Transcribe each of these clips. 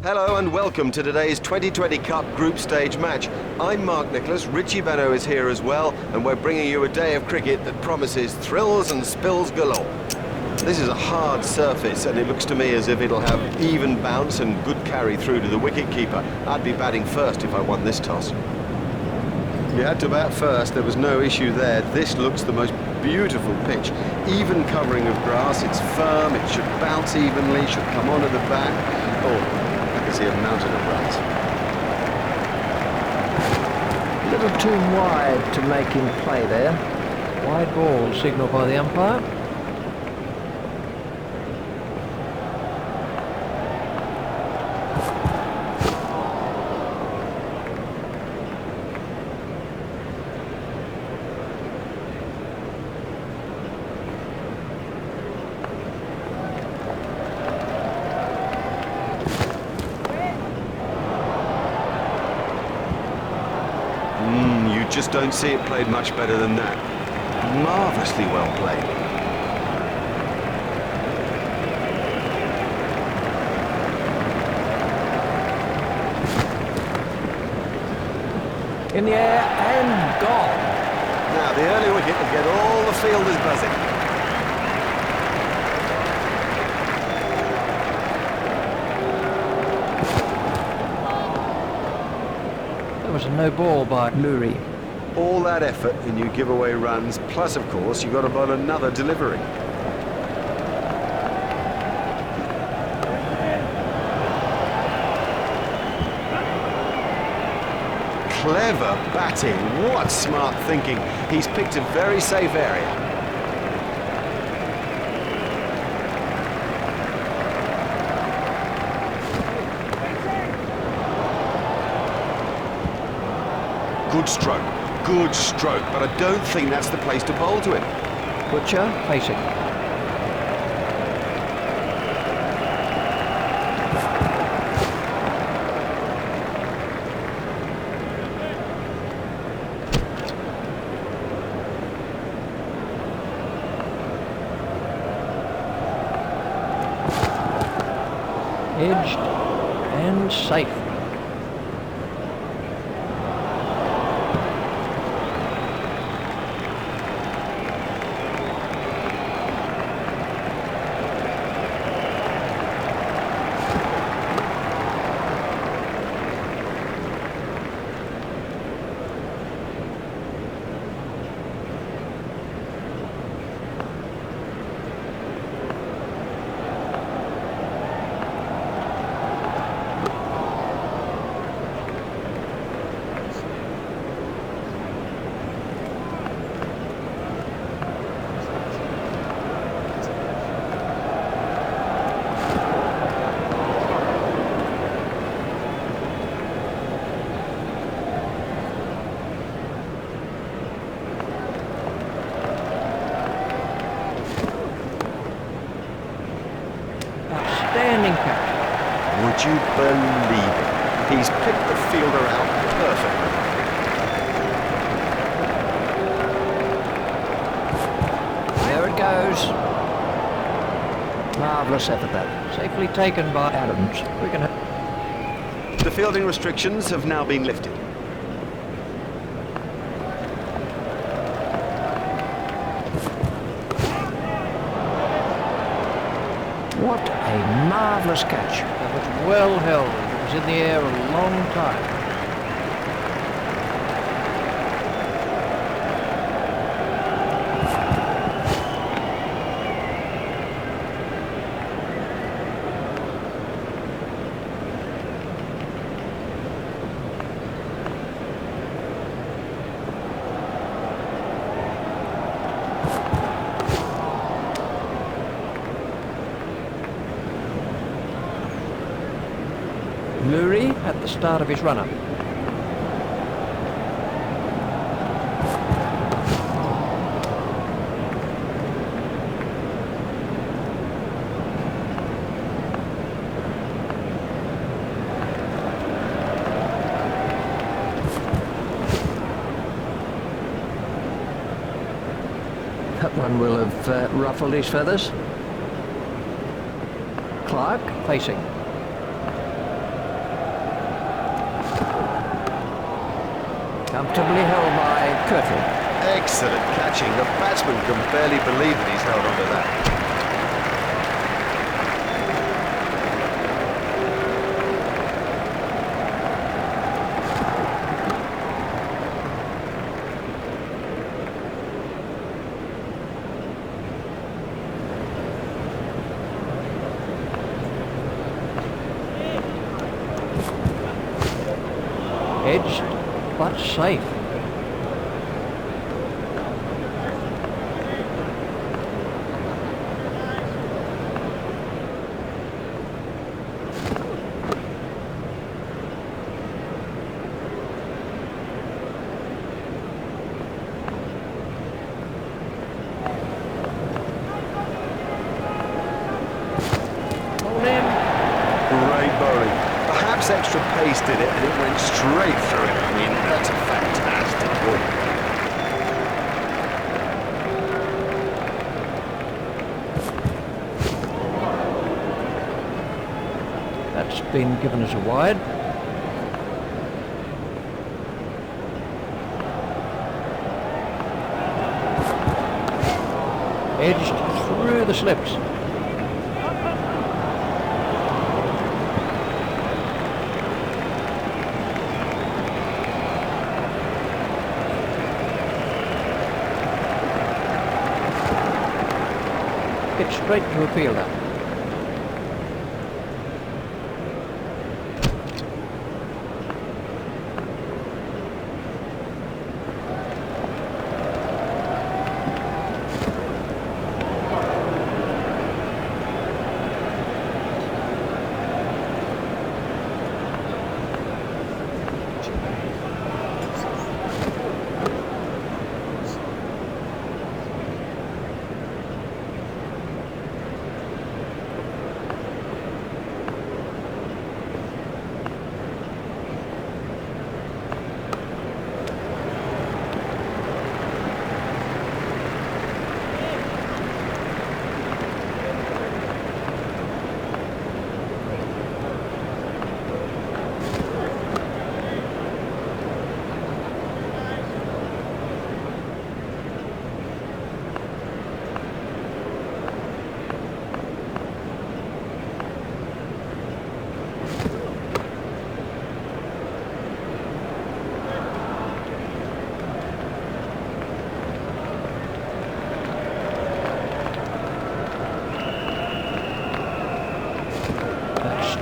Hello and welcome to today's 2020 Cup Group Stage match. I'm Mark Nicholas, Richie Benno is here as well, and we're bringing you a day of cricket that promises thrills and spills galore. This is a hard surface and it looks to me as if it'll have even bounce and good carry through to the wicket-keeper. I'd be batting first if I won this toss. You had to bat first, there was no issue there. This looks the most beautiful pitch. Even covering of grass, it's firm, it should bounce evenly, should come onto the bat. Oh, I can see a mountain of runs. A little too wide to make him play there. Wide ball signalled by the umpire. You just don't see it played much better than that. Marvellously well played. In the air and gone. Now the early wicket will get all the fielders buzzing. There was a no ball by Lurie. All that effort and you give away runs, plus of course you've got to bowl another delivery. Clever batting, what smart thinking. He's picked a very safe area. Good stroke, but I don't think that's the place to bowl to him. Butcher facing. Edged and safe. Outstanding catch. Would you believe it? He's picked the fielder out perfectly. There it goes. Marvellous effort that. Safely taken by Adams. We can have The fielding restrictions have now been lifted. What a marvellous catch. That was well held. It was in the air a long time. Lurie at the start of his run-up. That one will have ruffled his feathers. Clark Facing. Comfortably held by Curtle. Excellent catching. The batsman can barely believe that he's held onto that. Edged, but safe. Perhaps extra pace did it, and it went straight through it. I mean, that's a fantastic ball. That's been given as a wide. Edged through the slips. Hit straight to a fielder.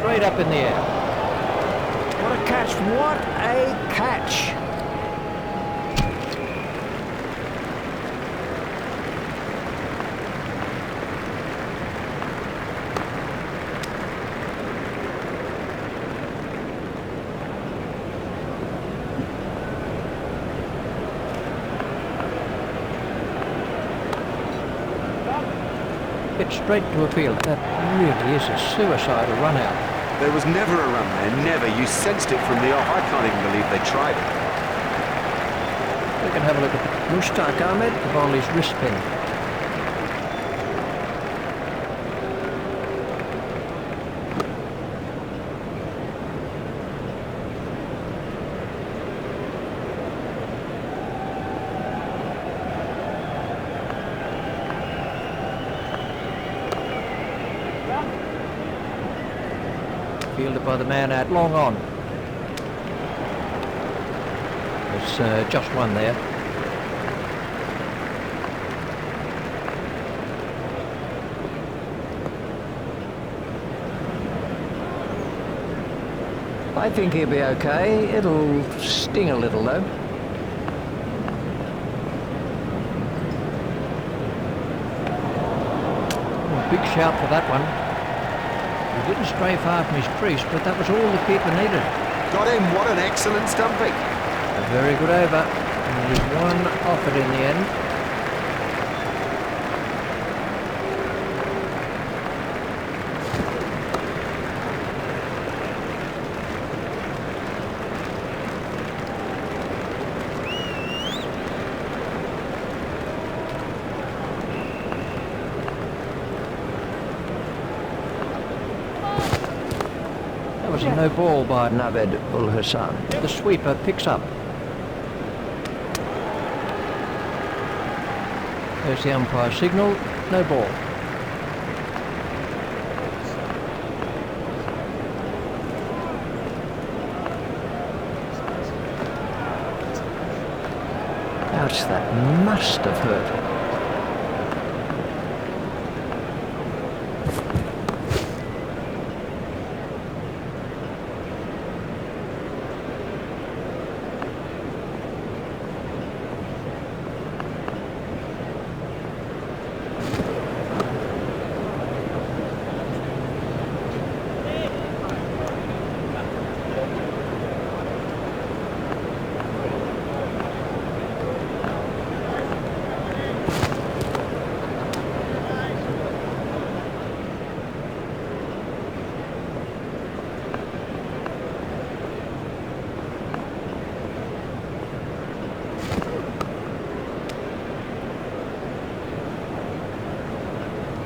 Straight up in the air. What a catch, what a catch. Hit straight to a field. That really is a suicidal run out. There was never a run there, never. You sensed it from the off. I can't even believe they tried it. We can have a look at Mushtaq Ahmed, the bowler's wrist pin. Fielded by the man out long on. There's just one there. I think he'll be okay. It'll sting a little though. Big shout for that one. He didn't stray far from his crease, but that was all the keeper needed. Got him. What an excellent stumping. A very good over. And he's one off it in the end. That was a no ball by Naved Ul Hassan. The sweeper picks up. There's the umpire signal, no ball. Ouch, that must have hurt.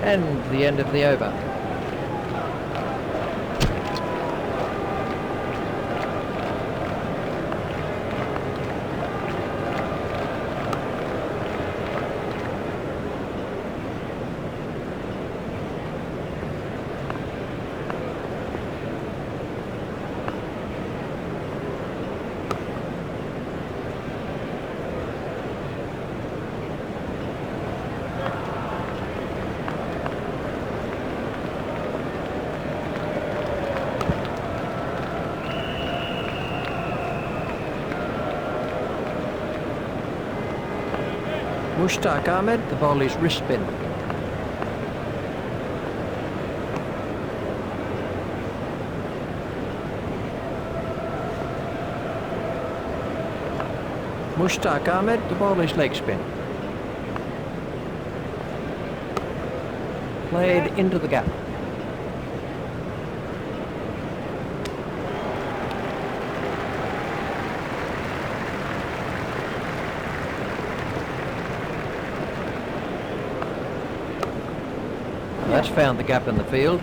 And the end of the over. Mushtaq Ahmed, the ball is wrist spin. Mushtaq Ahmed, the ball is leg spin. Played into the gap. That's found the gap in the field.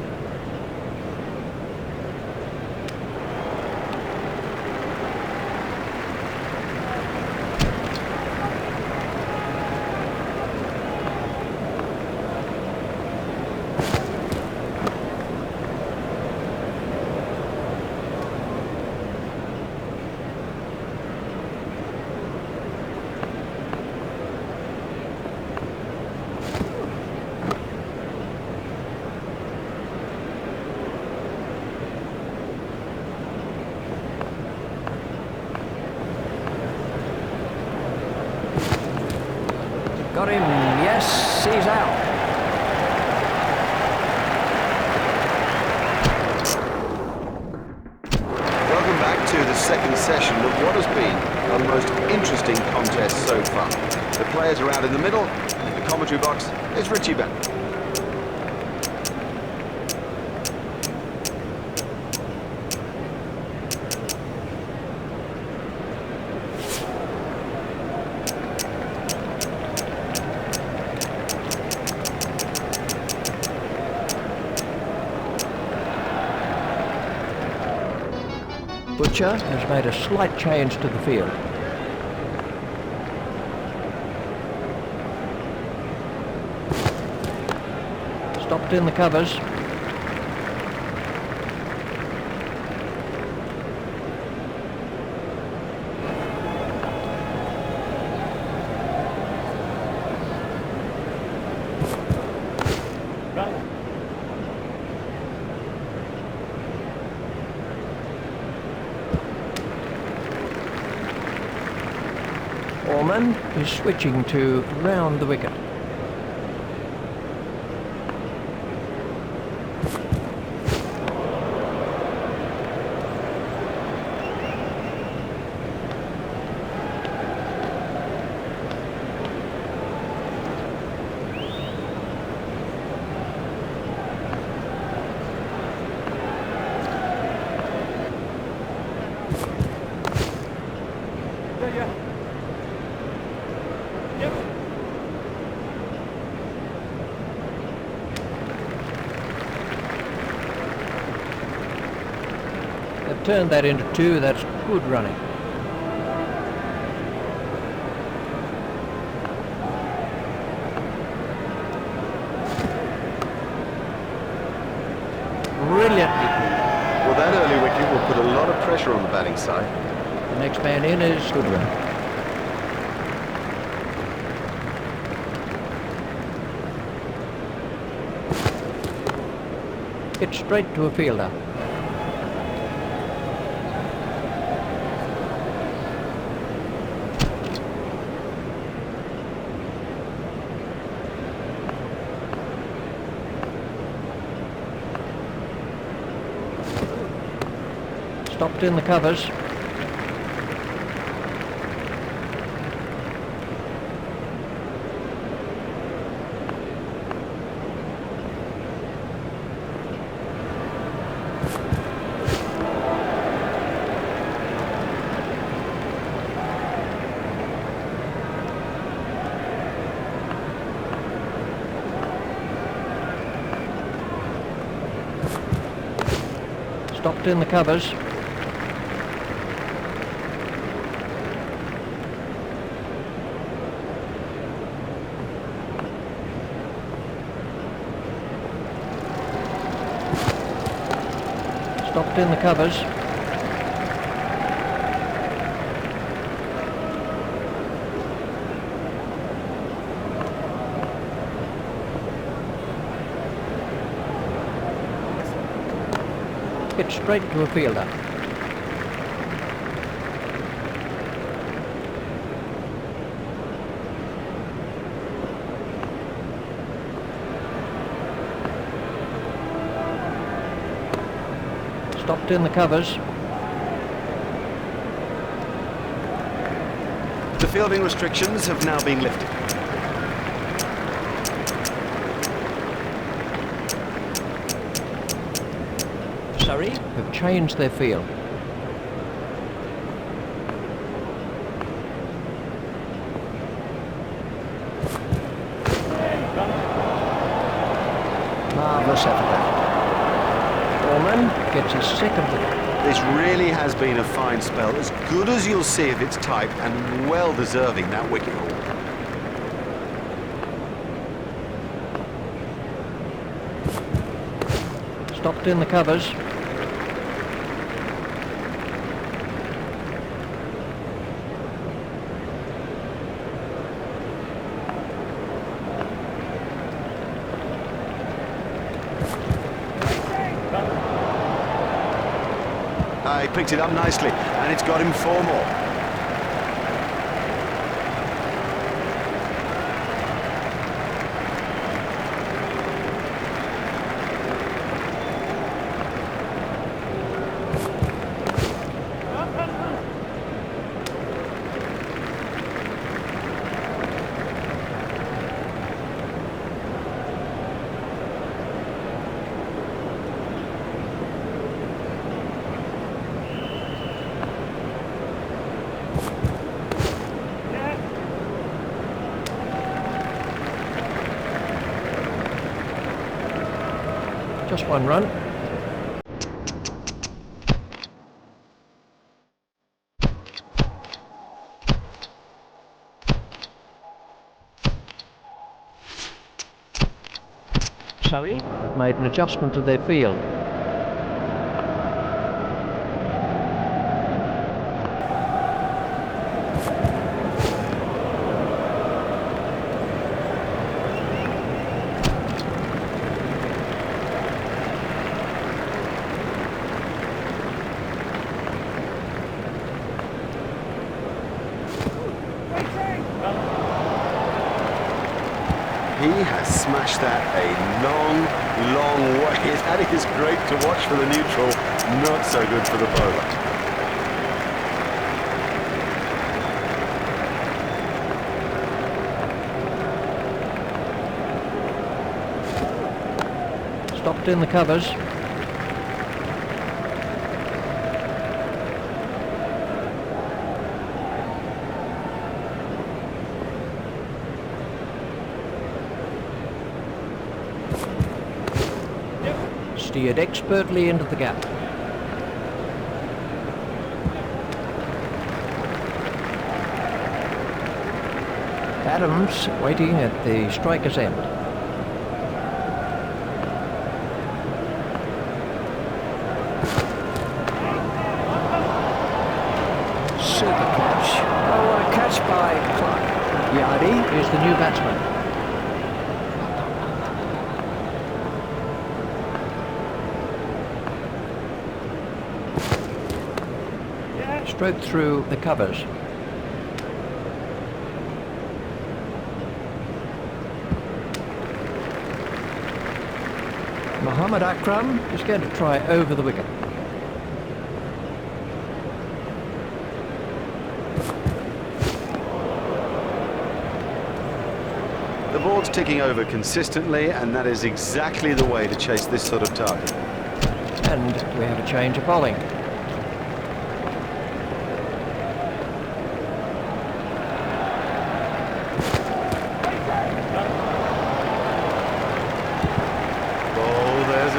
Got him, yes, he's out. Welcome back to the second session of what has been our most interesting contest so far. The players are out in the middle, and the commentary box is Richie Bennett. Butcher has made a slight change to the field. Stopped in the covers. Orman is switching to round the wicket. They've turned that into two. That's good running. put a lot of pressure on the batting side. The next man in is Goodwin. It's straight to a fielder. Stopped in the covers. Stopped in the covers. Stopped in the covers. It's straight to a fielder. Stopped in the covers. The fielding restrictions have now been lifted. Surrey have changed their field. Marvellous effort. Foreman gets his second wicket. This really has been a fine spell, as good as you'll see of its type, and well deserving that wicket haul. Stopped in the covers. He picked it up nicely, and it's got him 4 more. Just one run. Surrey have made an adjustment to their field. He has smashed that a long, long way. That is great to watch for the neutral, not so good for the bowler. Stopped in the covers. Steered expertly into the gap. Adams waiting at the striker's end. Yardy. is the new batsman. Stroked through the covers. Mohammad Akram is going to try over the wicket. The ball's ticking over consistently, and that is exactly the way to chase this sort of target. And we have a change of bowling.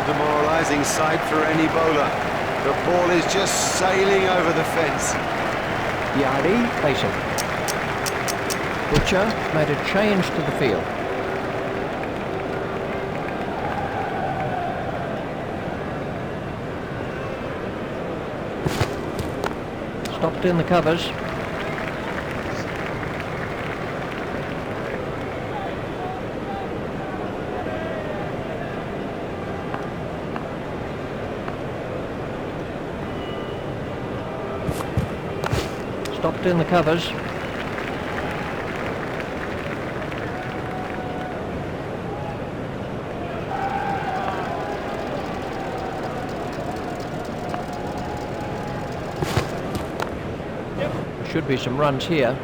Demoralising sight for any bowler. The ball is just sailing over the fence. Yardy facing. Butcher made a change to the field. Stopped in the covers. Stopped in the covers. There should be some runs here.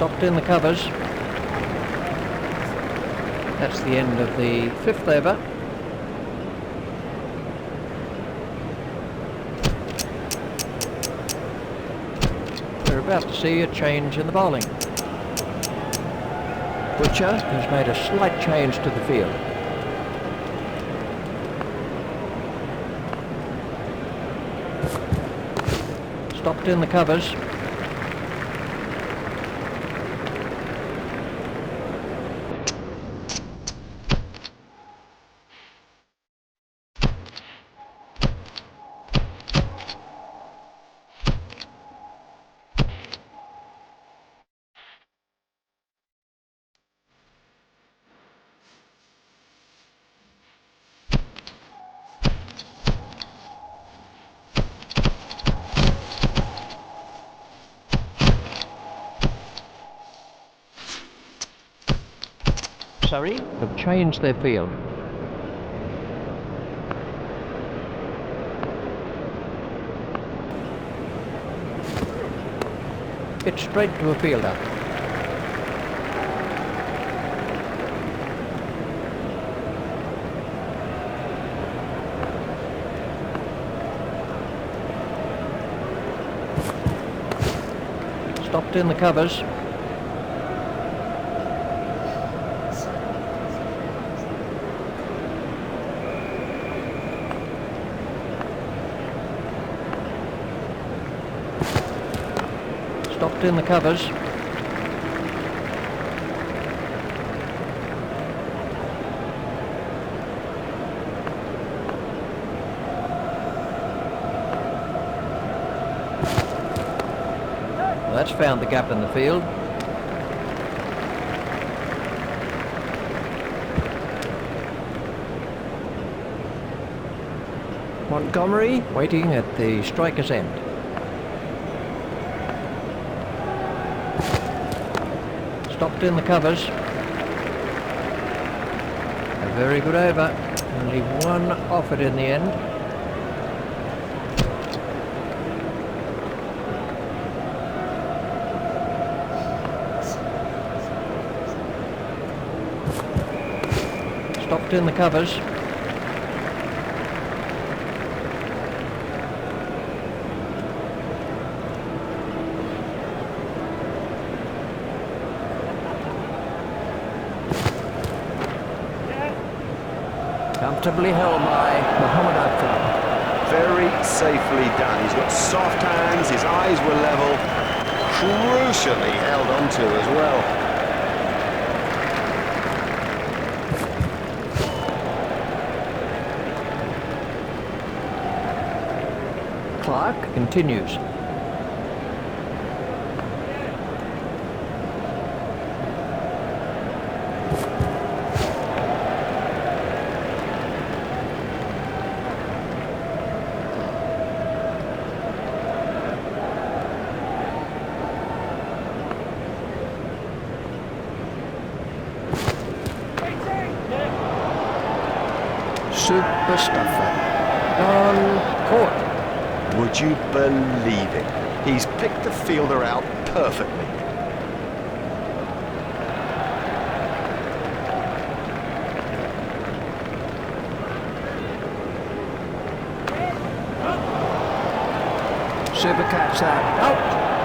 Stopped in the covers. That's the end of the 5th over. We're about to see a change in the bowling. Butcher has made a slight change to the field. Stopped in the covers. Surrey have changed their field. It's straight to a fielder. Stopped in the covers. Stopped in the covers. Well, that's found the gap in the field. Montgomery waiting at the striker's end. Stopped in the covers. A very good over. Only one off it in the end. Stopped in the covers. Comfortably held by Mohammed Akram. Very safely done. He's got soft hands, his eyes were level, crucially held onto as well. Clark continues. Super stuff that. On court. Would you believe it? He's picked the fielder out perfectly. Super catch that. Out.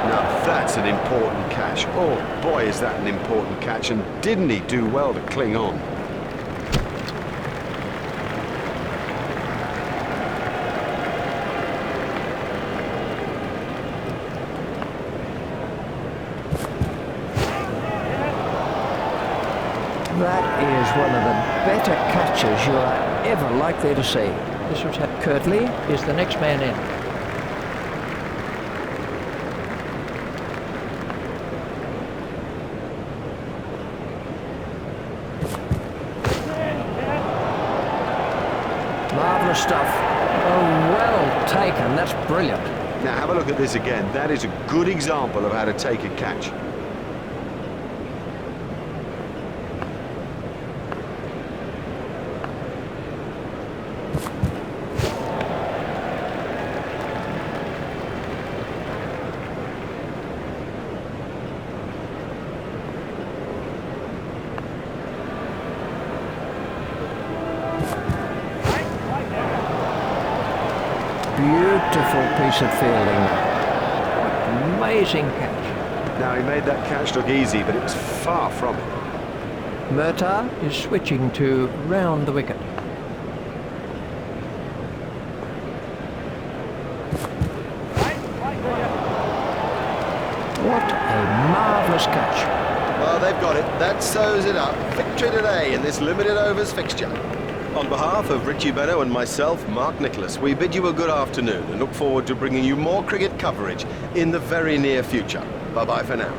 Now that's an important catch. Oh boy, is that an important catch, and didn't he do well to cling on? That is one of the better catches you are ever likely to see. This was Kirtley is the next man in. Marvellous stuff. Oh, well taken. That's brilliant. Now have a look at this again. That is a good example of how to take a catch. Beautiful piece of fielding. Amazing catch. Now he made that catch look easy, but it was far from it. Murtagh is switching to round the wicket. What a marvellous catch. Well, they've got it. That sews it up. Victory today in this limited overs fixture. On behalf of Richie Benno and myself, Mark Nicholas, we bid you a good afternoon and look forward to bringing you more cricket coverage in the very near future. Bye-bye for now.